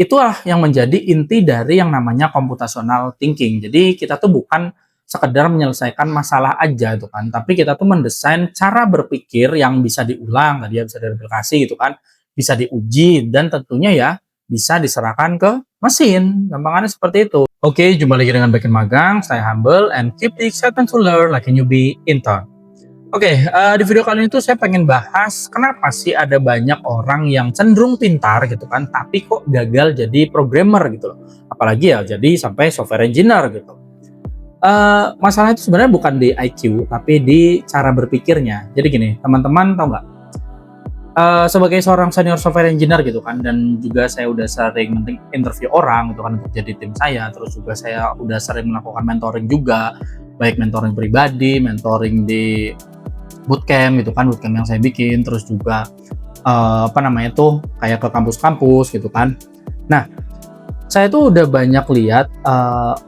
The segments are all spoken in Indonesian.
Itulah yang menjadi inti dari yang namanya computational thinking. Jadi kita tuh bukan sekedar menyelesaikan masalah aja gitu kan, tapi kita tuh mendesain cara berpikir yang bisa diulang, tadi ya bisa direplikasi gitu kan, bisa diuji dan tentunya ya bisa diserahkan ke mesin. Gampangannya seperti itu. Oke, jumpa lagi dengan Back in Magang. Saya Humble and keep the excitement to learn like a newbie intern. Oke, di video kali ini tuh saya pengen bahas kenapa sih ada banyak orang yang cenderung pintar gitu kan, tapi kok gagal jadi programmer gitu loh. Apalagi ya jadi sampai software engineer gitu. Masalahnya itu sebenarnya bukan di IQ, tapi di cara berpikirnya. Jadi gini, teman-teman tahu nggak? Sebagai seorang senior software engineer gitu kan, dan juga saya udah sering interview orang gitu kan untuk jadi tim saya, terus juga saya udah sering melakukan mentoring juga, baik mentoring pribadi, mentoring di bootcamp gitu kan, bootcamp yang saya bikin, terus juga kayak ke kampus-kampus gitu kan. Nah, saya tuh udah banyak lihat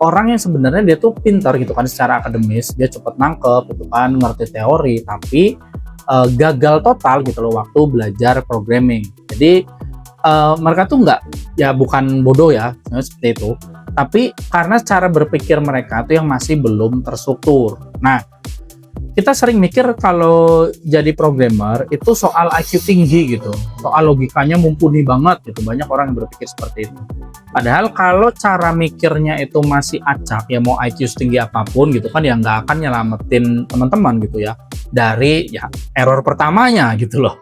orang yang sebenarnya dia tuh pintar gitu kan secara akademis, dia cepet nangkep gitu kan, ngerti teori, tapi gagal total gitu loh waktu belajar programming. Jadi mereka tuh bukan bodoh ya, seperti itu, tapi karena cara berpikir mereka tuh yang masih belum terstruktur. Nah, kita sering mikir kalau jadi programmer itu soal IQ tinggi gitu, soal logikanya mumpuni banget gitu, banyak orang yang berpikir seperti itu. Padahal kalau cara mikirnya itu masih acak, ya mau IQ setinggi apapun gitu kan, ya nggak akan nyelamatin teman-teman gitu ya, dari ya error pertamanya gitu loh.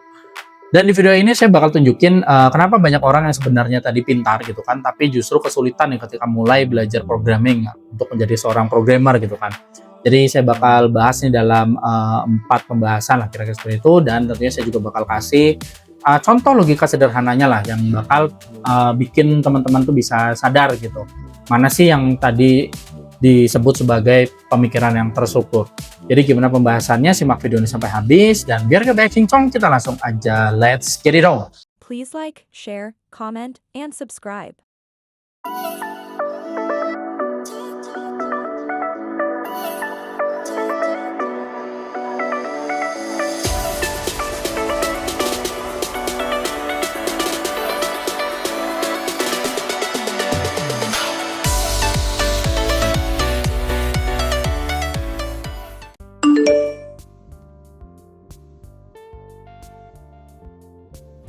Dan di video ini saya bakal tunjukin kenapa banyak orang yang sebenarnya tadi pintar gitu kan, tapi justru kesulitan nih ketika mulai belajar programming untuk menjadi seorang programmer gitu kan. Jadi saya bakal bahas nih dalam 4 pembahasan lah kira-kira seperti itu, dan tentunya saya juga bakal kasih contoh logika sederhananya lah yang bakal bikin teman-teman tuh bisa sadar gitu. Mana sih yang tadi disebut sebagai pemikiran yang terstruktur. Jadi gimana pembahasannya, simak video ini sampai habis, dan biar kita cincong, kita langsung aja let's get it on. Please like, share, comment, and subscribe.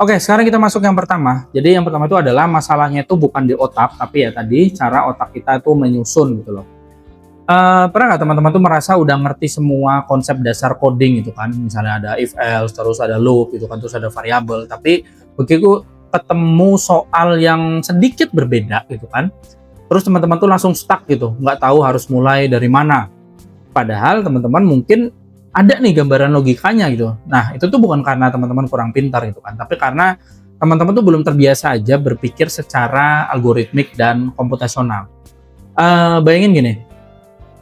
Oke, sekarang kita masuk yang pertama. Jadi yang pertama itu adalah masalahnya itu bukan di otak, tapi ya tadi cara otak kita itu menyusun gitu loh. Pernah nggak teman-teman tuh merasa udah ngerti semua konsep dasar coding gitu kan? Misalnya ada if else, terus ada loop gitu kan, terus ada variabel. Tapi begitu ketemu soal yang sedikit berbeda gitu kan, terus teman-teman tuh langsung stuck gitu, nggak tahu harus mulai dari mana. Padahal teman-teman mungkin ada nih gambaran logikanya gitu. Nah, itu tuh bukan karena teman-teman kurang pintar gitu kan, tapi karena teman-teman tuh belum terbiasa aja berpikir secara algoritmik dan komputasional. Bayangin gini,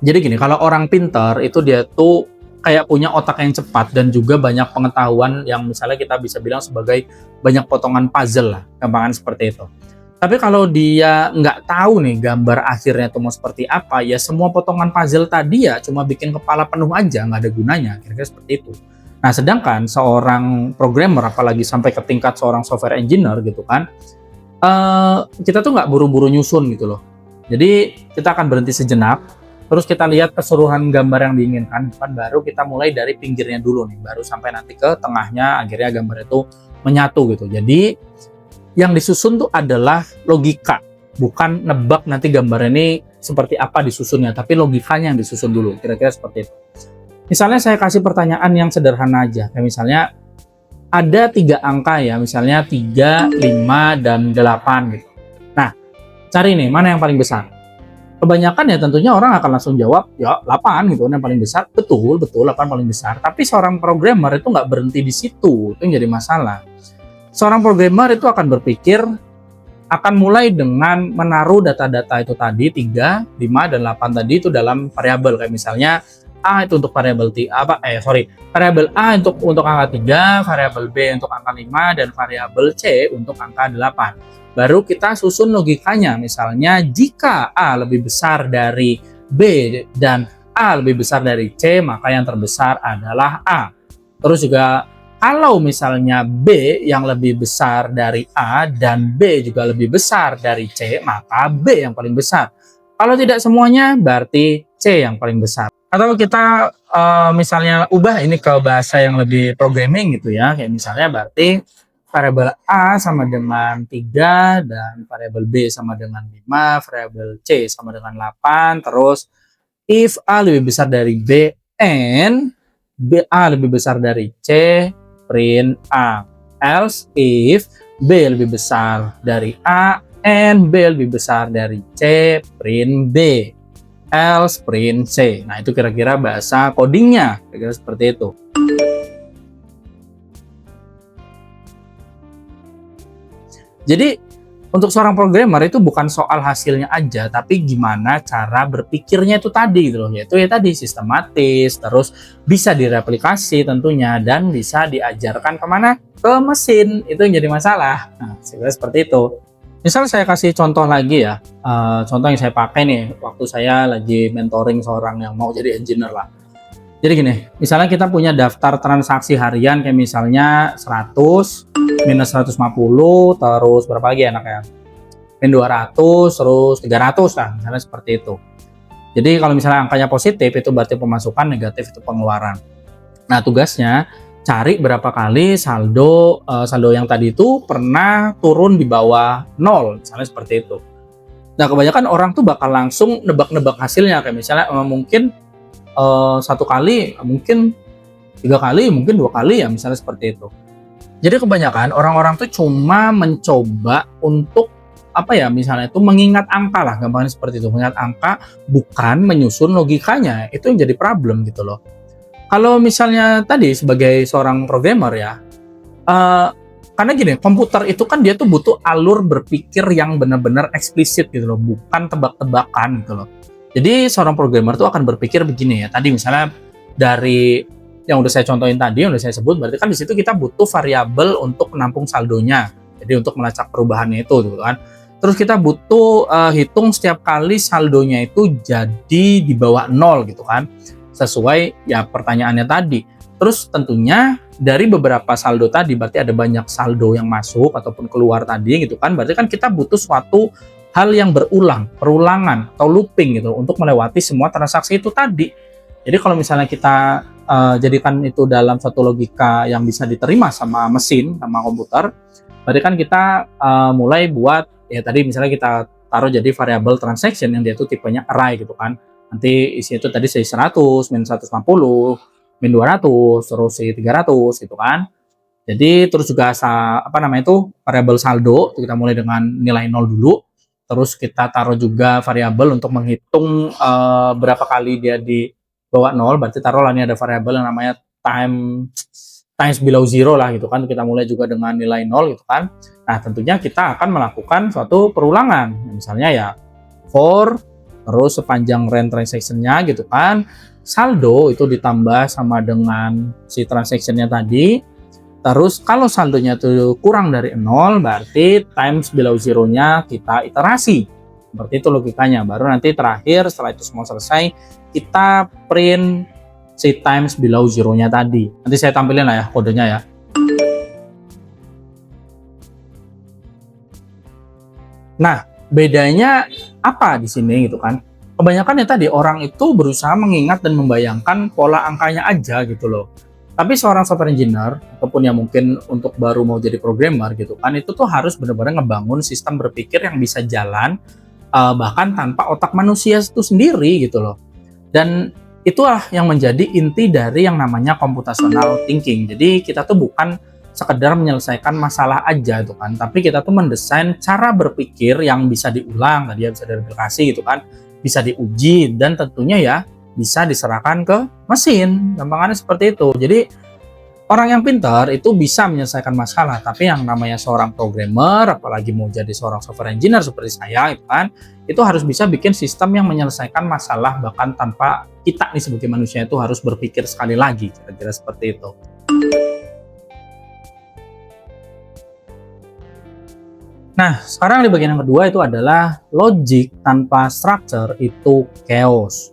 jadi gini, kalau orang pintar itu dia tuh kayak punya otak yang cepat dan juga banyak pengetahuan yang misalnya kita bisa bilang sebagai banyak potongan puzzle lah, gampangan seperti itu. Tapi kalau dia nggak tahu nih gambar akhirnya itu mau seperti apa, ya semua potongan puzzle tadi ya cuma bikin kepala penuh aja, nggak ada gunanya, kira-kira seperti itu. Nah, sedangkan seorang programmer, apalagi sampai ke tingkat seorang software engineer gitu kan, kita tuh nggak buru-buru nyusun gitu loh. Jadi kita akan berhenti sejenak, terus kita lihat keseluruhan gambar yang diinginkan, kan baru kita mulai dari pinggirnya dulu nih, baru sampai nanti ke tengahnya, akhirnya gambar itu menyatu gitu. Jadi yang disusun tuh adalah logika, bukan nebak nanti gambar ini seperti apa disusunnya, tapi logikanya yang disusun dulu, kira-kira seperti itu. Misalnya saya kasih pertanyaan yang sederhana aja, kayak misalnya ada 3 angka ya, misalnya 3, 5, dan 8 gitu. Nah, cari nih, mana yang paling besar? Kebanyakan ya tentunya orang akan langsung jawab, ya 8 gitu, yang paling besar. Betul, 8 paling besar. Tapi seorang programmer itu nggak berhenti di situ, itu yang jadi masalah. Seorang programmer itu akan berpikir, akan mulai dengan menaruh data-data itu tadi 3, 5, dan 8 tadi itu dalam variabel, kayak misalnya A itu untuk variabel variabel A untuk angka 3, variabel B untuk angka 5, dan variabel C untuk angka 8. Baru kita susun logikanya, misalnya jika A lebih besar dari B dan A lebih besar dari C, maka yang terbesar adalah A. Terus juga Kalau misalnya B yang lebih besar dari A dan B juga lebih besar dari C, maka B yang paling besar. Kalau tidak semuanya, berarti C yang paling besar. Atau kita misalnya ubah ini ke bahasa yang lebih programming gitu ya. Kayak misalnya berarti variabel A sama dengan 3 dan variabel B sama dengan 5, variabel C sama dengan 8, terus if A lebih besar dari B and A lebih besar dari C, print A. Else if B lebih besar dari A and B lebih besar dari C, print B. Else print C. Nah, itu kira-kira bahasa codingnya, kira-kira seperti itu. Jadi untuk seorang programmer itu bukan soal hasilnya aja, tapi gimana cara berpikirnya itu tadi gitu loh. Yaitu ya tadi sistematis, terus bisa direplikasi tentunya, dan bisa diajarkan kemana? Ke mesin. Itu yang jadi masalah. Nah, seperti itu. Misal saya kasih contoh lagi ya, contoh yang saya pakai nih waktu saya lagi mentoring seorang yang mau jadi engineer lah. Jadi gini, misalnya kita punya daftar transaksi harian kayak misalnya 100, minus 150, terus berapa lagi enaknya? Min 200, terus 300 lah, misalnya seperti itu. Jadi kalau misalnya angkanya positif itu berarti pemasukan, negatif itu pengeluaran. Nah, tugasnya cari berapa kali saldo yang tadi itu pernah turun di bawah 0, misalnya seperti itu. Nah, kebanyakan orang tuh bakal langsung nebak-nebak hasilnya, kayak misalnya mungkin 1 kali, mungkin 3 kali, mungkin 2 kali ya, misalnya seperti itu. Jadi kebanyakan orang-orang tuh cuma mencoba untuk apa ya, misalnya itu mengingat angka lah, gampangnya seperti itu, mengingat angka, bukan menyusun logikanya. Itu yang jadi problem gitu loh. Kalau misalnya tadi sebagai seorang programmer ya, karena gini, komputer itu kan dia tuh butuh alur berpikir yang benar-benar eksplisit gitu loh, bukan tebak-tebakan gitu loh. Jadi seorang programmer tuh akan berpikir begini ya, tadi misalnya dari yang udah saya contohin tadi, yang udah saya sebut, berarti kan di situ kita butuh variabel untuk menampung saldonya, jadi untuk melacak perubahannya itu gitu kan. Terus kita butuh hitung setiap kali saldonya itu jadi di bawah 0 gitu kan, sesuai ya pertanyaannya tadi. Terus tentunya dari beberapa saldo tadi, berarti ada banyak saldo yang masuk ataupun keluar tadi gitu kan, berarti kan kita butuh suatu hal yang berulang, perulangan atau looping gitu untuk melewati semua transaksi itu tadi. Jadi kalau misalnya kita jadikan itu dalam satu logika yang bisa diterima sama mesin, sama komputer, berarti kan kita mulai buat ya tadi misalnya kita taruh jadi variabel transaction yang dia itu tipenya array gitu kan. Nanti isi itu tadi 100, min 150, min 200, terus 300 gitu kan. Jadi terus juga variabel saldo, kita mulai dengan nilai 0 dulu. Terus kita taruh juga variabel untuk menghitung berapa kali dia di bawah 0, berarti taruhlah ini ada variabel yang namanya times below zero lah gitu kan. Kita mulai juga dengan nilai 0 gitu kan. Nah, tentunya kita akan melakukan suatu perulangan. Misalnya ya for, terus sepanjang range transaction-nya gitu kan, saldo itu ditambah sama dengan si transaction-nya tadi. Terus kalau saldonya itu kurang dari 0, berarti times below zero-nya kita iterasi. Seperti itu logikanya. Baru nanti terakhir setelah itu semua selesai, kita print si times below zero-nya tadi. Nanti saya tampilin lah ya kodenya ya. Nah, bedanya apa di sini gitu kan? Kebanyakan ya tadi orang itu berusaha mengingat dan membayangkan pola angkanya aja gitu loh. Tapi seorang software engineer, ataupun yang mungkin untuk baru mau jadi programmer gitu kan, itu tuh harus benar-benar ngebangun sistem berpikir yang bisa jalan, bahkan tanpa otak manusia itu sendiri gitu loh. Dan itulah yang menjadi inti dari yang namanya computational thinking. Jadi kita tuh bukan sekedar menyelesaikan masalah aja gitu kan, tapi kita tuh mendesain cara berpikir yang bisa diulang, tadi ya bisa direplikasi gitu kan, bisa diuji, dan tentunya ya bisa diserahkan ke mesin. Gampangannya seperti itu. Jadi orang yang pintar itu bisa menyelesaikan masalah, tapi yang namanya seorang programmer, apalagi mau jadi seorang software engineer seperti saya itu kan, itu harus bisa bikin sistem yang menyelesaikan masalah bahkan tanpa kita nih sebagai manusia itu harus berpikir sekali lagi, kira-kira seperti itu. Nah, sekarang di bagian yang kedua itu adalah logic tanpa structure itu chaos.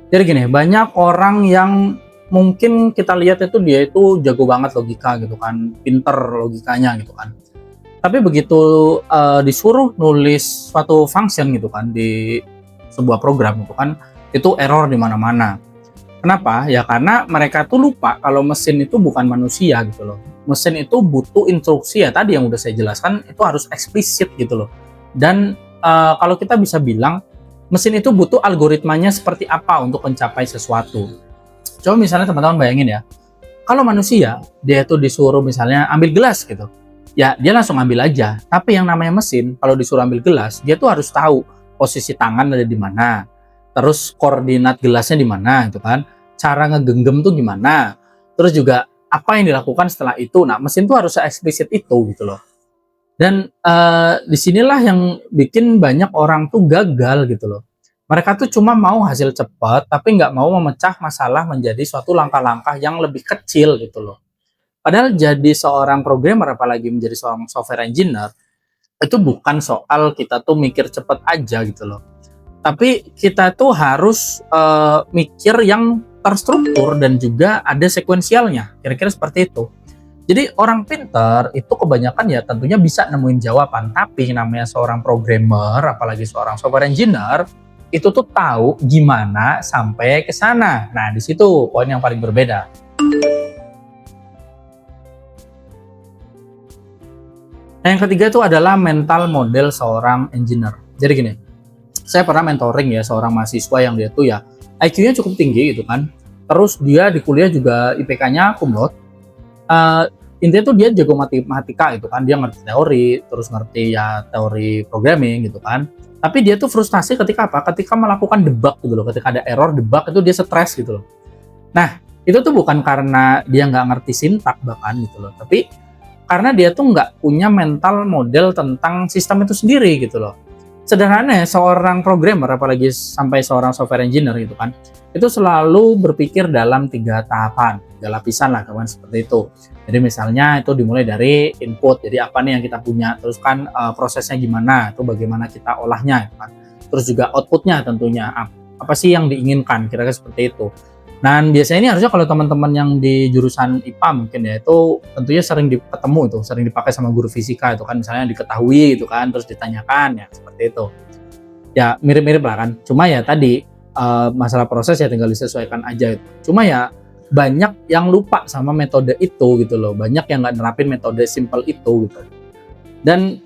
Jadi gini, banyak orang yang mungkin kita lihat itu dia itu jago banget logika gitu kan, pinter logikanya gitu kan. Tapi begitu disuruh nulis suatu function gitu kan di sebuah program gitu kan, itu error di mana-mana. Kenapa? Ya karena mereka tuh lupa kalau mesin itu bukan manusia gitu loh. Mesin itu butuh instruksi ya tadi yang udah saya jelaskan itu harus eksplisit gitu loh. Dan kalau kita bisa bilang mesin itu butuh algoritmanya seperti apa untuk mencapai sesuatu. Coba misalnya teman-teman bayangin ya, kalau manusia dia tuh disuruh misalnya ambil gelas gitu, ya dia langsung ambil aja. Tapi yang namanya mesin kalau disuruh ambil gelas, dia tuh harus tahu posisi tangan ada di mana, terus koordinat gelasnya di mana gitu kan, cara ngegenggam tuh gimana, terus juga apa yang dilakukan setelah itu. Nah mesin tuh harus eksplisit itu gitu loh. Dan disinilah yang bikin banyak orang tuh gagal gitu loh. Mereka tuh cuma mau hasil cepat, tapi nggak mau memecah masalah menjadi suatu langkah-langkah yang lebih kecil gitu loh. Padahal jadi seorang programmer, apalagi menjadi seorang software engineer, itu bukan soal kita tuh mikir cepat aja gitu loh. Tapi kita tuh harus mikir yang terstruktur dan juga ada sekuensialnya. Kira-kira seperti itu. Jadi orang pinter itu kebanyakan ya tentunya bisa nemuin jawaban. Tapi namanya seorang programmer, apalagi seorang software engineer, itu tuh tahu gimana sampai ke sana. Nah, di situ poin yang paling berbeda. Nah, yang ketiga itu adalah mental model seorang engineer. Jadi gini, saya pernah mentoring ya seorang mahasiswa yang dia tuh ya IQ-nya cukup tinggi gitu kan. Terus dia di kuliah juga IPK-nya cum laude. Intinya tuh dia jago matematika gitu kan, dia ngerti teori, terus ngerti ya teori programming gitu kan. Tapi dia tuh frustasi ketika apa? Ketika melakukan debug gitu loh, ketika ada error debug itu dia stres gitu loh. Nah, itu tuh bukan karena dia nggak ngerti sintak bahkan gitu loh, tapi karena dia tuh nggak punya mental model tentang sistem itu sendiri gitu loh. Sederhananya seorang programmer, apalagi sampai seorang software engineer gitu kan, itu selalu berpikir dalam 3 tahapan, 3 lapisan lah kawan, seperti itu. Jadi misalnya itu dimulai dari input, jadi apa nih yang kita punya, terus kan prosesnya gimana, itu bagaimana kita olahnya kan. Terus juga outputnya tentunya apa sih yang diinginkan, kira-kira seperti itu. Dan biasanya ini harusnya kalau teman-teman yang di jurusan IPA mungkin ya itu tentunya sering ketemu itu, sering dipakai sama guru fisika itu kan, misalnya diketahui itu kan, terus ditanyakan ya seperti itu. Ya mirip-mirip lah kan. Cuma ya tadi masalah proses ya tinggal disesuaikan aja. Cuma ya banyak yang lupa sama metode itu gitu loh. Banyak yang nggak nerapin metode simple itu gitu. Dan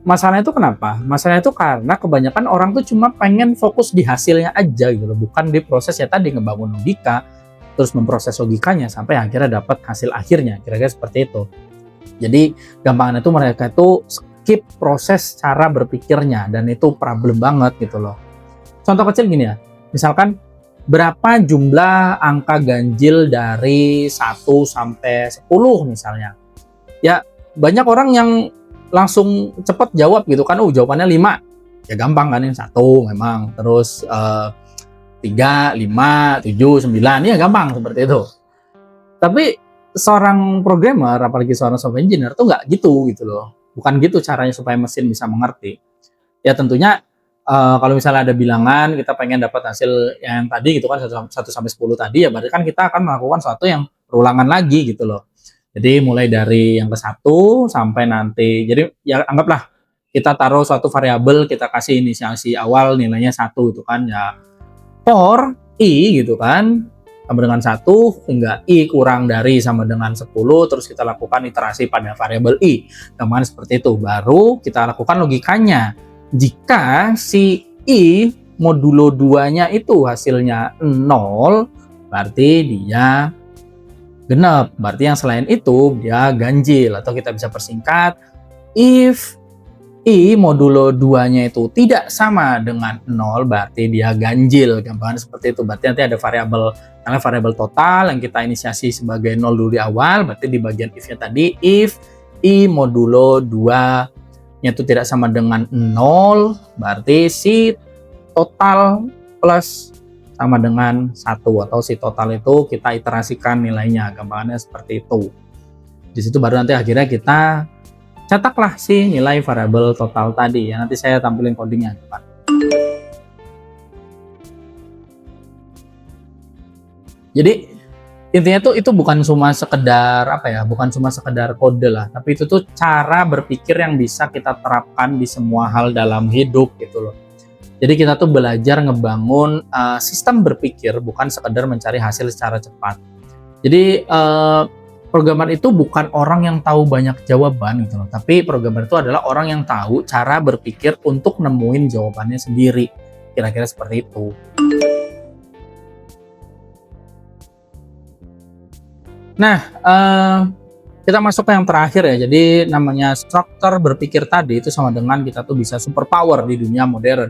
masalahnya itu kenapa? Masalahnya itu karena kebanyakan orang tuh cuma pengen fokus di hasilnya aja gitu loh, bukan di proses ya tadi ngebangun logika, terus memproses logikanya sampai akhirnya dapat hasil akhirnya, kira-kira seperti itu. Jadi gampangnya itu mereka itu skip proses cara berpikirnya dan itu problem banget gitu loh. Contoh kecil gini ya, misalkan berapa jumlah angka ganjil dari 1 sampai 10 misalnya. Ya banyak orang yang langsung cepet jawab gitu kan, jawabannya 5. Ya gampang kan, yang 1 memang, terus 3, 5, 7, 9, ya gampang seperti itu. Tapi seorang programmer, apalagi seorang software engineer tuh nggak gitu loh. Bukan gitu caranya supaya mesin bisa mengerti. Ya tentunya kalau misalnya ada bilangan, kita pengen dapat hasil yang tadi gitu kan, 1 sampai 10 tadi, ya berarti kan kita akan melakukan sesuatu yang berulangan lagi gitu loh. Jadi mulai dari yang ke-1 sampai nanti, jadi ya anggaplah kita taruh suatu variabel, kita kasih inisiasi awal nilainya 1 itu kan, ya for i gitu kan, sama dengan 1 hingga i kurang dari sama dengan 10, terus kita lakukan iterasi pada variabel i. Gampang seperti itu, baru kita lakukan logikanya. Jika si i modulo 2-nya itu hasilnya 0, berarti dia genap, berarti yang selain itu dia ganjil, atau kita bisa persingkat if i modulo 2-nya itu tidak sama dengan 0, berarti dia ganjil. Gampang seperti itu. Berarti nanti ada variabel total yang kita inisiasi sebagai 0 dulu di awal, berarti di bagian if-nya tadi if i modulo 2-nya itu tidak sama dengan 0, berarti si total plus sama dengan 1, atau si total itu kita iterasikan nilainya, gampangannya seperti itu. Di situ baru nanti akhirnya kita cetaklah si nilai variabel total tadi ya. Nanti saya tampilin codingnya Pak. Jadi Intinya tuh itu bukan cuma sekedar apa ya, bukan cuma sekedar kode lah, tapi itu tuh cara berpikir yang bisa kita terapkan di semua hal dalam hidup gitu loh. Jadi kita tuh belajar ngebangun sistem berpikir, bukan sekedar mencari hasil secara cepat. Jadi programmer itu bukan orang yang tahu banyak jawaban gitu loh, tapi programmer itu adalah orang yang tahu cara berpikir untuk nemuin jawabannya sendiri. Kira-kira seperti itu. Nah, kita masuk ke yang terakhir ya. Jadi namanya struktur berpikir tadi itu sama dengan kita tuh bisa superpower di dunia modern.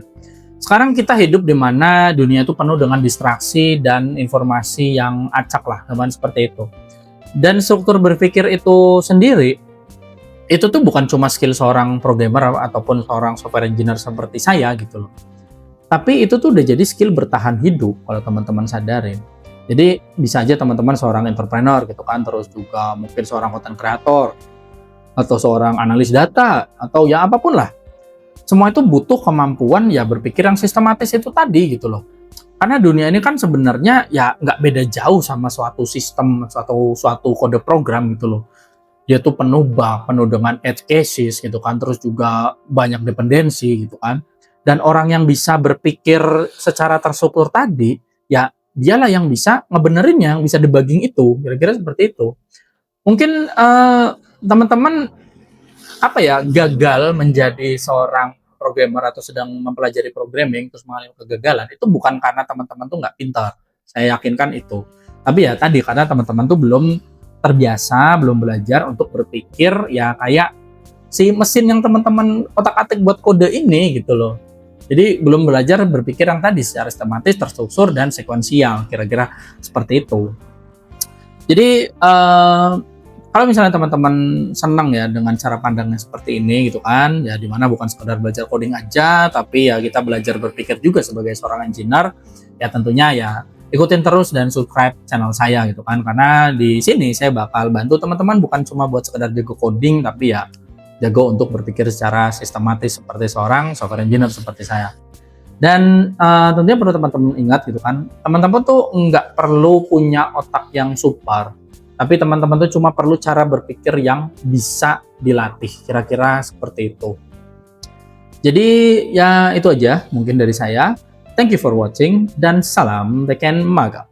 Sekarang kita hidup di mana dunia itu penuh dengan distraksi dan informasi yang acak lah, teman seperti itu. Dan struktur berpikir itu sendiri, itu tuh bukan cuma skill seorang programmer ataupun seorang software engineer seperti saya gitu loh. Tapi itu tuh udah jadi skill bertahan hidup kalau teman-teman sadarin. Jadi bisa aja teman-teman seorang entrepreneur gitu kan, terus juga mungkin seorang content creator, atau seorang analis data, atau ya apapun lah. Semua itu butuh kemampuan ya berpikir yang sistematis itu tadi gitu loh. Karena dunia ini kan sebenarnya ya nggak beda jauh sama suatu sistem, suatu kode program gitu loh. Dia tuh penuh bug, penuh dengan edge cases gitu kan, terus juga banyak dependensi gitu kan. Dan orang yang bisa berpikir secara terstruktur tadi, ya dialah yang bisa ngebenerinnya, yang bisa debugging itu, kira-kira seperti itu. Mungkin teman-teman apa ya, gagal menjadi seorang programmer atau sedang mempelajari programming terus mengalami kegagalan, itu bukan karena teman-teman tuh nggak pintar, saya yakinkan itu. Tapi ya tadi, karena teman-teman tuh belum terbiasa, belum belajar untuk berpikir ya kayak si mesin yang teman-teman otak-atik buat kode ini gitu loh. Jadi belum belajar berpikir yang tadi secara sistematis, terstruktur, dan sekuensial, kira-kira seperti itu. Jadi kalau misalnya teman-teman senang ya dengan cara pandangnya seperti ini gitu kan, ya dimana bukan sekedar belajar coding aja, tapi ya kita belajar berpikir juga sebagai seorang engineer, ya tentunya ya ikutin terus dan subscribe channel saya gitu kan, karena di sini saya bakal bantu teman-teman bukan cuma buat sekedar jago coding, tapi ya jago untuk berpikir secara sistematis seperti seorang software engineer seperti saya. Dan tentunya perlu teman-teman ingat gitu kan, teman-teman tuh nggak perlu punya otak yang super, tapi teman-teman tuh cuma perlu cara berpikir yang bisa dilatih, kira-kira seperti itu. Jadi ya itu aja mungkin dari saya. Thank you for watching dan salam Teken Maga.